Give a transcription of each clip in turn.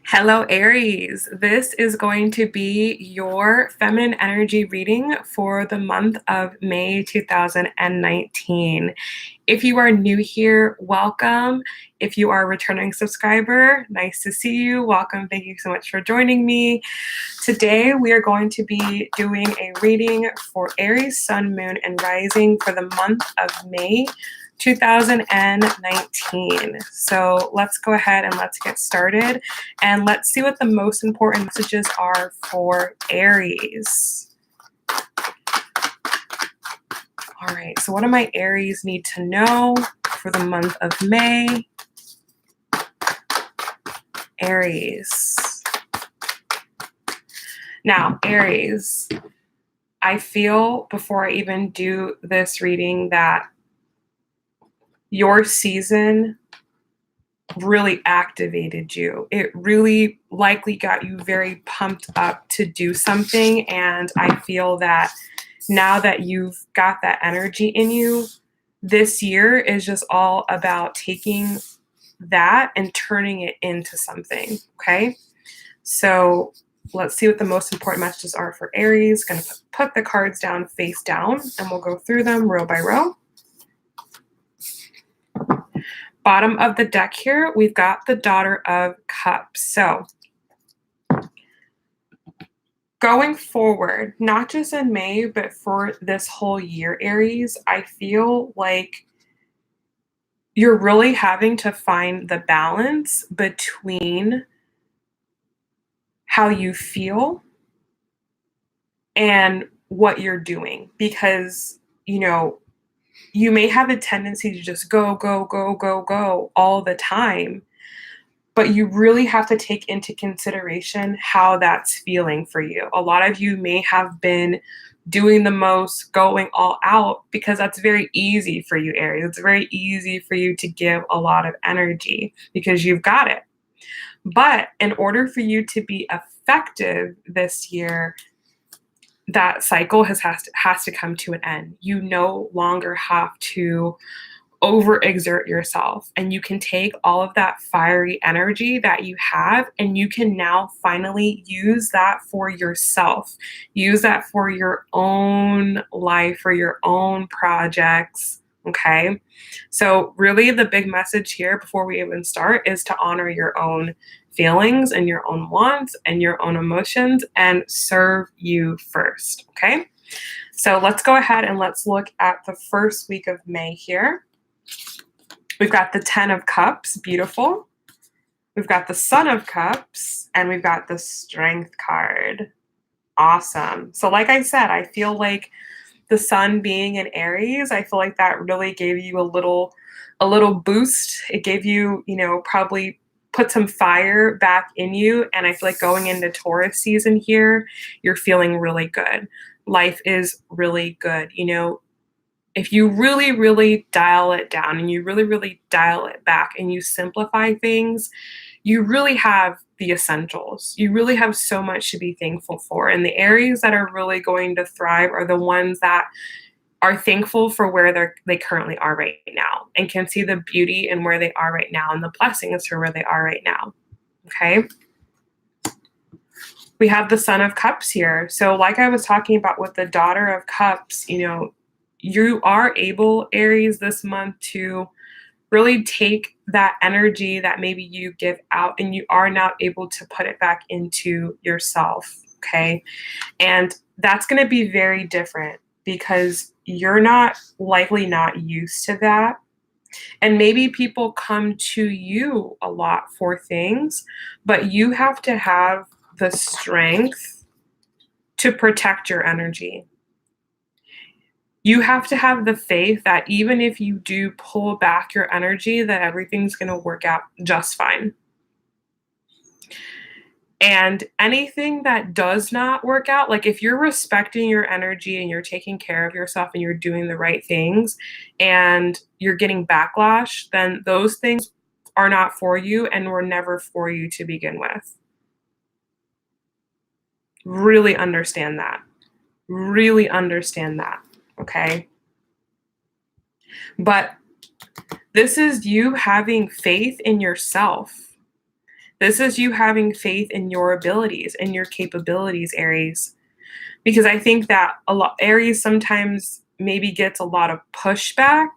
Hello, Aries. This is going to be your feminine energy reading for the month of May 2019. If you are new here, welcome. If you are a returning subscriber, nice to see you. Welcome. Thank you so much for joining me. Today, we are going to be doing a reading for Aries, Sun, Moon, and Rising for the month of May 2019. So let's go ahead and let's get started and let's see what the most important messages are for Aries. All right, so what do my Aries need to know for the month of May? Aries. Now, Aries, I feel before I even do this reading that your season really activated you. It really likely got you very pumped up to do something. And I feel that now that you've got that energy in you, this year is just all about taking that and turning it into something. Okay. So let's see what the most important messages are for Aries. Going to put the cards down face down and we'll go through them row by row. Bottom of the deck here, we've got the Daughter of Cups. So going forward, not just in May, but for this whole year, Aries, I feel like you're really having to find the balance between how you feel and what you're doing. Because, you may have a tendency to just go all the time, but you really have to take into consideration how that's feeling for you. A lot of you may have been doing the most, going all out, because that's very easy for you, Aries. It's very easy for you to give a lot of energy because you've got it. But in order for you to be effective this year, that cycle has to come to an end. You no longer have to overexert yourself, and you can take all of that fiery energy that you have and you can now finally use that for yourself. Use that for your own life, for your own projects. Okay. So really the big message here before we even start is to honor your own feelings and your own wants and your own emotions and serve you first. Okay. So let's go ahead and let's look at the first week of May here. We've got the 10 of Cups, beautiful. We've got the Sun of Cups, and we've got the Strength card. Awesome. So like I said, I feel like the Sun being in Aries, I feel like that really gave you a little boost. It gave you, probably put some fire back in you. And I feel like going into Taurus season here, you're feeling really good. Life is really good. If you really, really dial it down and you really, really dial it back and you simplify things, you really have the essentials. You really have so much to be thankful for. And the Aries that are really going to thrive are the ones that are thankful for where they currently are right now and can see the beauty in where they are right now and the blessings for where they are right now. Okay. We have the Sun of Cups here. So like I was talking about with the Daughter of Cups, you are able, Aries, this month to really take that energy that maybe you give out and you are now able to put it back into yourself, okay? And that's going to be very different because you're likely not used to that. And maybe people come to you a lot for things, but you have to have the strength to protect your energy. You have to have the faith that even if you do pull back your energy, that everything's going to work out just fine. And anything that does not work out, like if you're respecting your energy and you're taking care of yourself and you're doing the right things and you're getting backlash, then those things are not for you and were never for you to begin with. Really understand that. Really understand that. Okay. But this is you having faith in yourself This is you having faith in your abilities and your capabilities, Aries. Because I think that a lot Aries sometimes maybe gets a lot of pushback,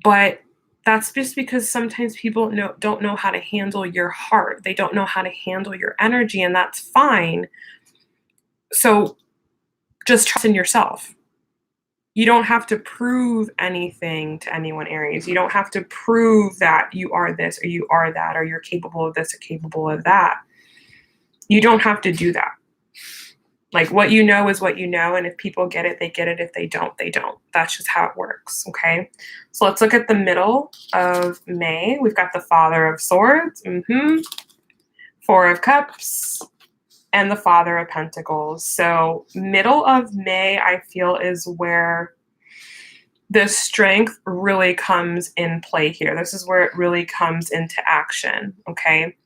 but that's just because sometimes people don't know how to handle your heart. They don't know how to handle your energy, and that's fine. So just trust in yourself. You don't have to prove anything to anyone, Aries. You don't have to prove that you are this or you are that or you're capable of this or capable of that. You don't have to do that. Like, what you know is what you know, and if people get it, they get it. If they don't, they don't. That's just how it works, okay? So let's look at the middle of May. We've got the Father of Swords, Four of Cups, and the Father of Pentacles. So middle of May, I feel, is where the strength really comes in play here. This is where it really comes into action, okay?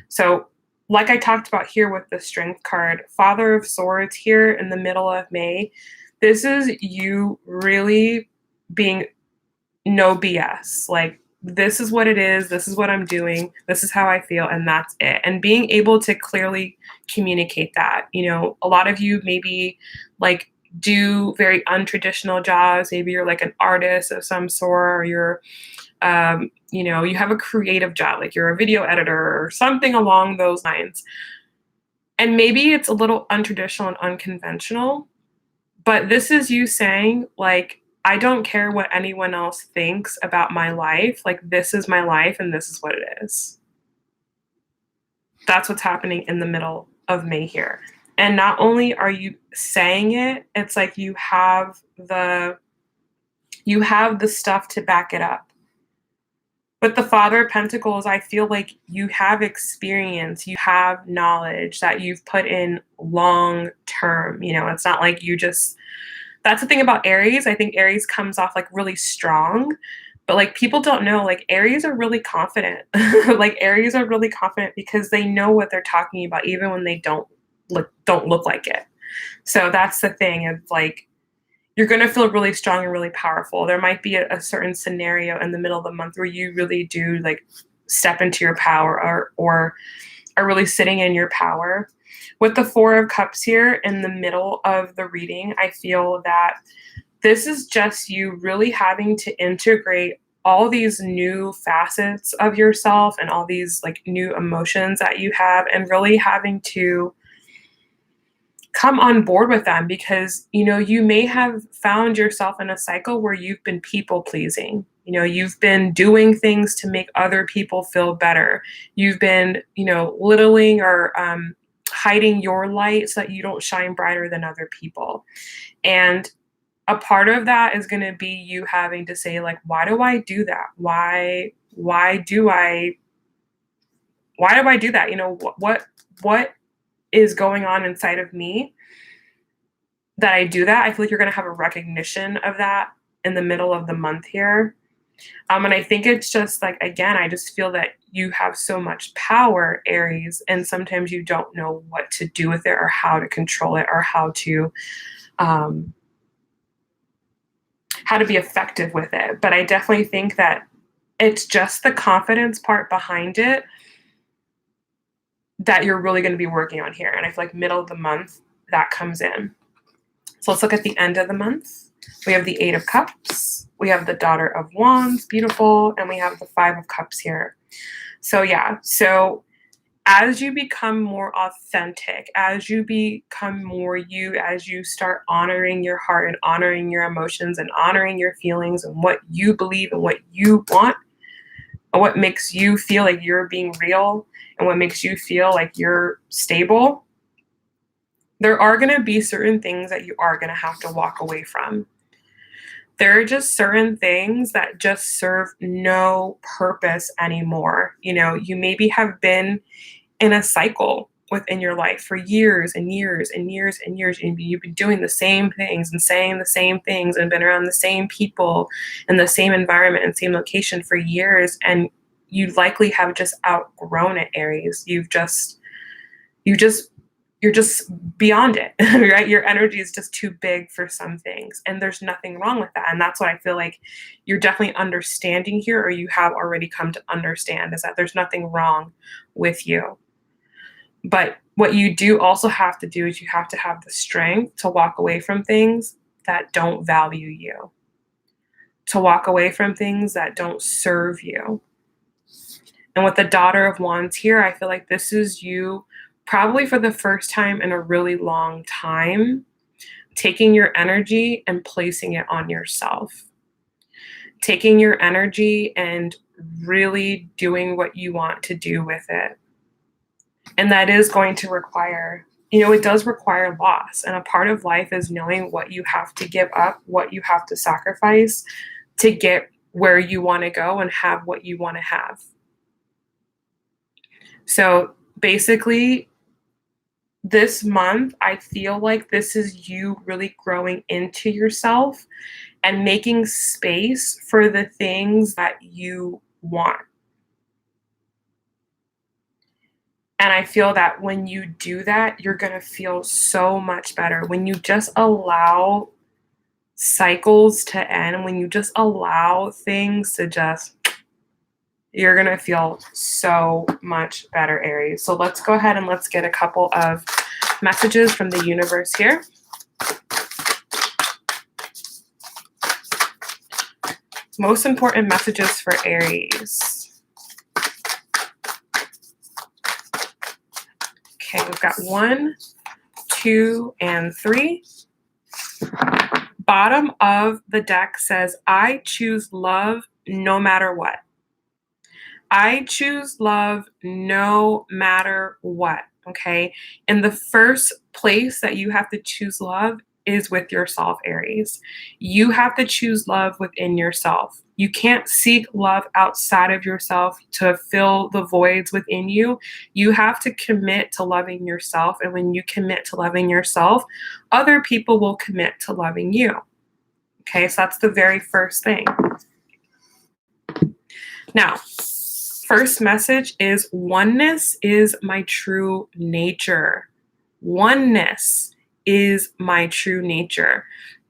So like I talked about here with the Strength card, Father of Swords here in the middle of May, this is you really being no BS. Like, this is what it is. This is what I'm doing. This is how I feel. And that's it. And being able to clearly communicate that. You know, a lot of you maybe like do very untraditional jobs. Maybe you're like an artist of some sort, or you're you know, you have a creative job, like you're a video editor or something along those lines. And maybe it's a little untraditional and unconventional, but this is you saying, like, I don't care what anyone else thinks about my life. Like, this is my life and this is what it is. That's what's happening in the middle of May here. And not only are you saying it, it's like you have the stuff to back it up. But the Father of Pentacles, I feel like you have experience, you have knowledge that you've put in long term. You know, it's not like you just, that's the thing about Aries. I think Aries comes off like really strong, but like people don't know, like Aries are really confident. Like Aries are really confident because they know what they're talking about, even when they don't look like it. So that's the thing of like, you're going to feel really strong and really powerful. There might be a certain scenario in the middle of the month where you really do like step into your power or are really sitting in your power. With the Four of Cups here in the middle of the reading, I feel that this is just you really having to integrate all these new facets of yourself and all these like new emotions that you have, and really having to come on board with them, because you know you may have found yourself in a cycle where you've been people pleasing. You know, you've been doing things to make other people feel better. You've been, you know, littling or hiding your light so that you don't shine brighter than other people. And a part of that is going to be you having to say, like, why do I do that? Why do I do that? You know, what is going on inside of me that I do that? I feel like you're going to have a recognition of that in the middle of the month here. And I think it's just like, again, I just feel that you have so much power, Aries, and sometimes you don't know what to do with it or how to control it or how to be effective with it. But I definitely think that it's just the confidence part behind it that you're really going to be working on here. And I feel like middle of the month, that comes in. So let's look at the end of the month. We have the Eight of Cups. We have the Daughter of Wands, beautiful. And we have the Five of Cups here. So yeah, so as you become more authentic, as you become more you, as you start honoring your heart and honoring your emotions and honoring your feelings and what you believe and what you want, and what makes you feel like you're being real and what makes you feel like you're stable, there are going to be certain things that you are going to have to walk away from. There are just certain things that just serve no purpose anymore. You know, you maybe have been in a cycle within your life for years and years and years and years, and you've been doing the same things and saying the same things and been around the same people in the same environment and same location for years, and you likely have just outgrown it, Aries. You just you're just beyond it, right? Your energy is just too big for some things, and there's nothing wrong with that. And that's what I feel like you're definitely understanding here, or you have already come to understand, is that there's nothing wrong with you. But what you do also have to do is you have to have the strength to walk away from things that don't value you, to walk away from things that don't serve you. And with the Daughter of Wands here, I feel like this is you probably for the first time in a really long time, taking your energy and placing it on yourself. Taking your energy and really doing what you want to do with it. And that is going to require, it does require loss. And a part of life is knowing what you have to give up, what you have to sacrifice to get where you want to go and have what you want to have. So basically, this month, I feel like this is you really growing into yourself and making space for the things that you want. And I feel that when you do that, you're going to feel so much better. When you just allow cycles to end, when you just allow things to just, you're going to feel so much better, Aries. So let's go ahead and let's get a couple of messages from the universe here. Most important messages for Aries. Okay, we've got 1, 2, and 3. Bottom of the deck says, I choose love no matter what. I choose love no matter what, okay? And the first place that you have to choose love is with yourself, Aries. You have to choose love within yourself. You can't seek love outside of yourself to fill the voids within you. You have to commit to loving yourself. And when you commit to loving yourself, other people will commit to loving you. Okay, so that's the very first thing. Now, first message is oneness is my true nature. Oneness is my true nature.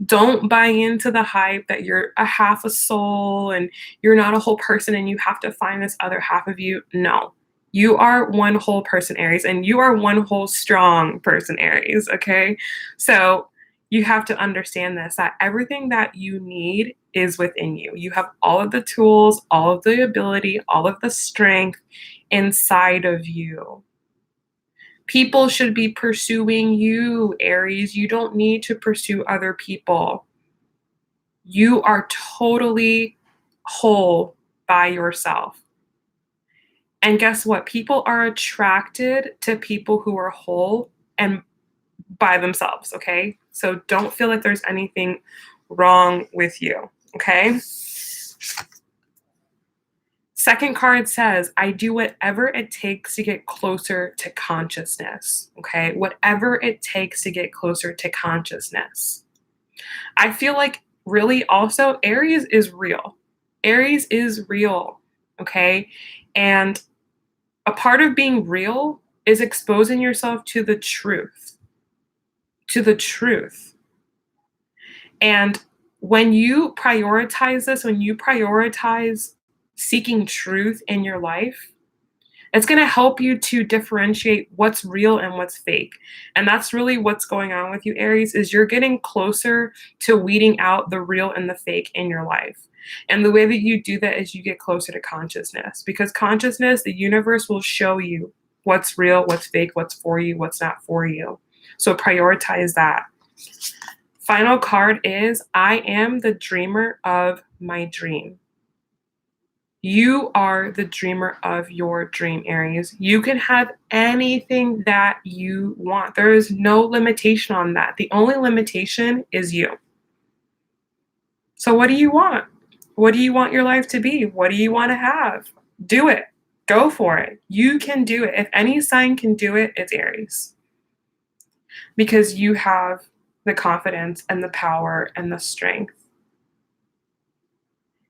Don't buy into the hype that you're a half a soul and you're not a whole person and you have to find this other half of you. No, you are one whole person, Aries, and you are one whole strong person, Aries, okay? So you have to understand this, that everything that you need is within you. You have all of the tools, all of the ability, all of the strength inside of you. People should be pursuing you, Aries. You don't need to pursue other people. You are totally whole by yourself. And guess what? People are attracted to people who are whole and by themselves, okay? So don't feel like there's anything wrong with you, okay? Second card says, I do whatever it takes to get closer to consciousness, okay? Whatever it takes to get closer to consciousness. I feel like really also Aries is real. Aries is real, okay? And a part of being real is exposing yourself to the truth. To the truth. And when you prioritize this, when you prioritize seeking truth in your life, it's going to help you to differentiate what's real and what's fake. And that's really what's going on with you, Aries, is you're getting closer to weeding out the real and the fake in your life. And the way that you do that is you get closer to consciousness, because consciousness, the universe will show you what's real, what's fake, what's for you, what's not for you. So prioritize that. Final card is, I am the dreamer of my dream. You are the dreamer of your dream, Aries. You can have anything that you want. There is no limitation on that. The only limitation is you. So what do you want? What do you want your life to be? What do you want to have? Do it. Go for it. You can do it. If any sign can do it, it's Aries. Because you have the confidence and the power and the strength.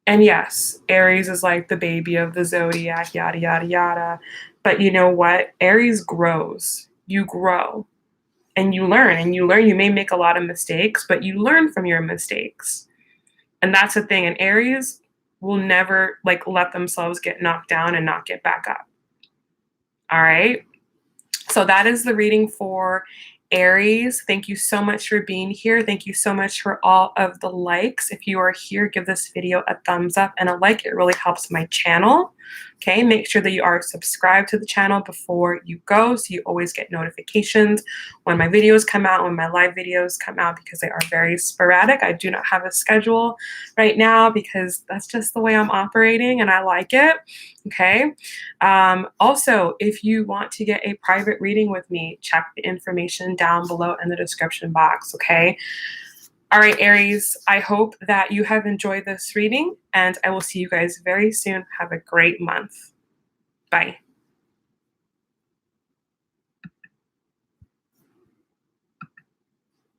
And yes, Aries is like the baby of the zodiac, yada, yada, yada. But you know what? Aries grows. You grow. and you learn and you learn. You may make a lot of mistakes, but you learn from your mistakes. And that's the thing. And Aries will never like let themselves get knocked down and not get back up. All right. So that is the reading for Aries. Thank you so much for being here. Thank you so much for all of the likes. If you are here, give this video a thumbs up and a like. It really helps my channel. Okay, make sure that you are subscribed to the channel before you go so you always get notifications when my videos come out, when my live videos come out, because they are very sporadic. I do not have a schedule right now because that's just the way I'm operating and I like it. Okay. Also, if you want to get a private reading with me, check the information down below in the description box. Okay. All right, Aries, I hope that you have enjoyed this reading, and I will see you guys very soon. Have a great month. Bye.